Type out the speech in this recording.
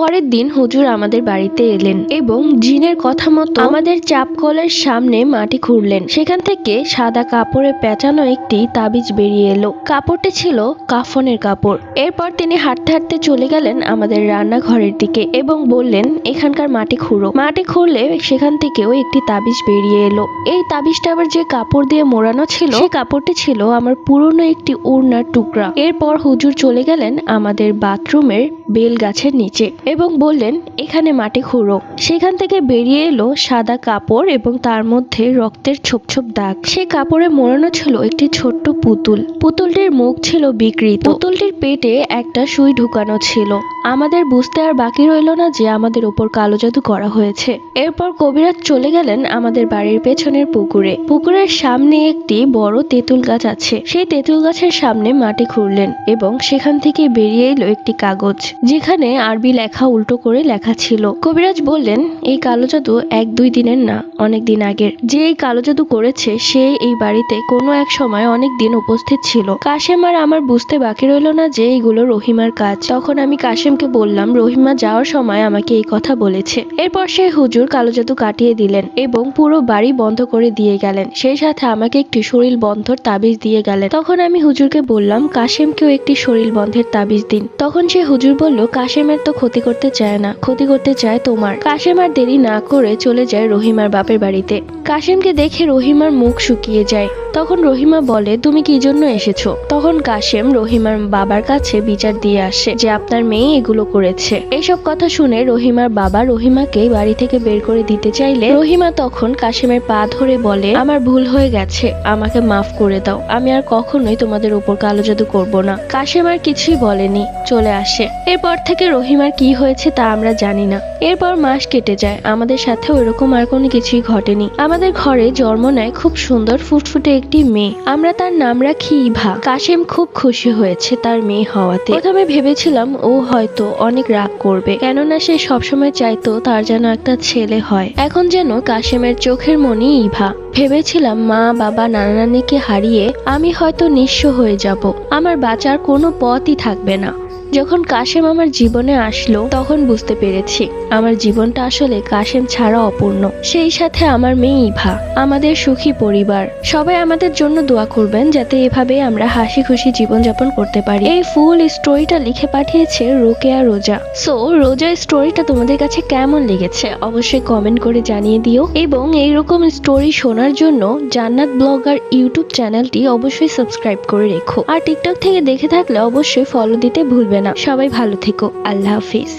পরের দিন হুজুর আমাদের বাড়িতে এলেন এবং জিনের কথা মতো আমাদের চাপকলের সামনে মাটি খুঁড়লেন। সেখান থেকে সাদা কাপড়ে পেঁচানো একটি তাবিজ বেরিয়ে এলো। কাপড়টি ছিল কাফনের কাপড়। এরপর তিনি হাঁটতে হাঁটতে চলে গেলেন আমাদের রান্নাঘরের দিকে এবং বললেন, এখানকার মাটি খুঁড়ো। মাটি খুঁড়লে সেখান থেকেও একটি তাবিজ বেরিয়ে এলো। এই তাবিজটা আবার যে কাপড় দিয়ে মোড়ানো ছিল, সেই কাপড়টি ছিল আমার পুরনো একটি ওড়নার টুকরা। এরপর হুজুর চলে গেলেন আমাদের বাথরুমের বেল গাছের নিচে এবং বললেন, এখানে মাটি খুঁড়ো। সেখান থেকে বেরিয়ে এলো সাদা কাপড় এবং তার মধ্যে রক্তের ছোপ ছোপ দাগ। সে কাপড়ে মোড়ানো ছিল একটি ছোট্ট পুতুল। পুতুলটির মুখ ছিল বিকৃত। পুতুলটির পেটে একটা সুই ঢুকানো ছিল। আমাদের বুঝতে আর বাকি রইল না যে আমাদের উপর কালো জাদু করা হয়েছে। এরপর কবিরাজ চলে গেলেন আমাদের বাড়ির পেছনের পুকুরে। পুকুরের সামনে একটি বড় তেঁতুল গাছ আছে। সেই তেঁতুল গাছের সামনে মাটি খুঁড়লেন এবং সেখান থেকে বেরিয়ে এলো একটি কাগজ, যেখানে আরবি লেখা উল্টো করে লেখা ছিল। কবিরাজ বললেন, এই কালো জাদু 1-2 দিনের না, অনেক দিন আগের। যে এই কালো জাদু করেছে সে এই বাড়িতে কোনো এক সময় অনেক দিন উপস্থিত ছিল। কাশেম আর আমার বুঝতে বাকি রইল না যে এইগুলো রহিমার কাজ। তখন আমি কাশেমকে বললাম, রহিমা যাওয়ার সময় আমাকে এই কথা বলেছে। এরপর সেই হুজুর কালো জাদু কাটিয়ে দিলেন এবং পুরো বাড়ি বন্ধ করে দিয়ে গেলেন। সেই সাথে আমাকে একটি শরীর বন্ধর তাবিজ দিয়ে গেলেন। তখন আমি হুজুরকে বললাম, কাশেমকেও একটি শরীর বন্ধের তাবিজ দিন। তখন সে হুজুর বলল, কাশেমের তো ক্ষতি করতে চায় না, ক্ষতি করতে চায় তোমার। কাশেম আর দেরি না করে চলে যায় রহিমার বাপের বাড়িতে। কাশেমকে দেখে রহিমার মুখ শুকিয়ে যায়। তখন রহিমা বলে, তুমি কি জন্য এসেছো? তখন কাশেম রহিমার বাবার কাছে বিচার দিয়ে আসে যে আপনার মেয়ে এগুলো করেছে। এইসব কথা শুনে রহিমার বাবা রহিমাকে বাড়ি থেকে বের করে দিতে চাইলে রহিমা তখন কাশেমের পা ধরে বলে, আমার ভুল হয়ে গেছে, আমাকে মাফ করে দাও, আমি আর কখনোই তোমাদের উপর কালো জাদু করবো না। কাশেম আর কিছুই বলেনি, চলে আসে। এরপর থেকে রহিমার কি হয়েছে তা আমরা জানি না। এরপর মাস কেটে যায়, আমাদের সাথে ওইরকম আর কোনো কিছুই ঘটেনি। আমাদের ঘরে জন্ম নেয় খুব সুন্দর ফুটফুটে একটি মেয়ে। আমরা তার নাম রাখি ইভা। কাশেম খুব খুশি হয়েছে তার মেয়ে হওয়াতে। প্রথমে ভেবেছিলাম ও হয়তো অনেক রাগ করবে, কেননা সে সবসময় চাইতো তার যেন একটা ছেলে হয়। এখন যেন কাশেমের চোখের মনি ইভা। ভেবেছিলাম মা বাবা নানা নানিকে হারিয়ে আমি হয়তো নিঃস্ব হয়ে যাব, আমার বাঁচার কোনো পথই থাকবে না। যখন কাশেম আমার জীবনে আসলো তখন বুঝতে পেরেছি আমার জীবনটা আসলে কাশেম ছাড়া অপূর্ণ। সেই সাথে আমার মেয়ে ইভা, আমাদের সুখী পরিবার। সবাই আমাদের জন্য দোয়া করবেন যাতে এভাবে আমরা হাসি খুশি জীবনযাপন করতে পারি। এই ফুল স্টোরিটা লিখে পাঠিয়েছে রোকেয়া রোজা। সো রোজা স্টোরিটা তোমাদের কাছে কেমন লেগেছে অবশ্যই কমেন্ট করে জানিয়ে দিও, এবং এইরকম স্টোরি শোনার জন্য জান্নাত ব্লগার ইউটিউব চ্যানেলটি অবশ্যই সাবস্ক্রাইব করে রেখো। আর টিকটক থেকে দেখে থাকলে অবশ্যই ফলো দিতে ভুলবে না। সবাই ভালো থেকো, আল্লাহ হাফিজ।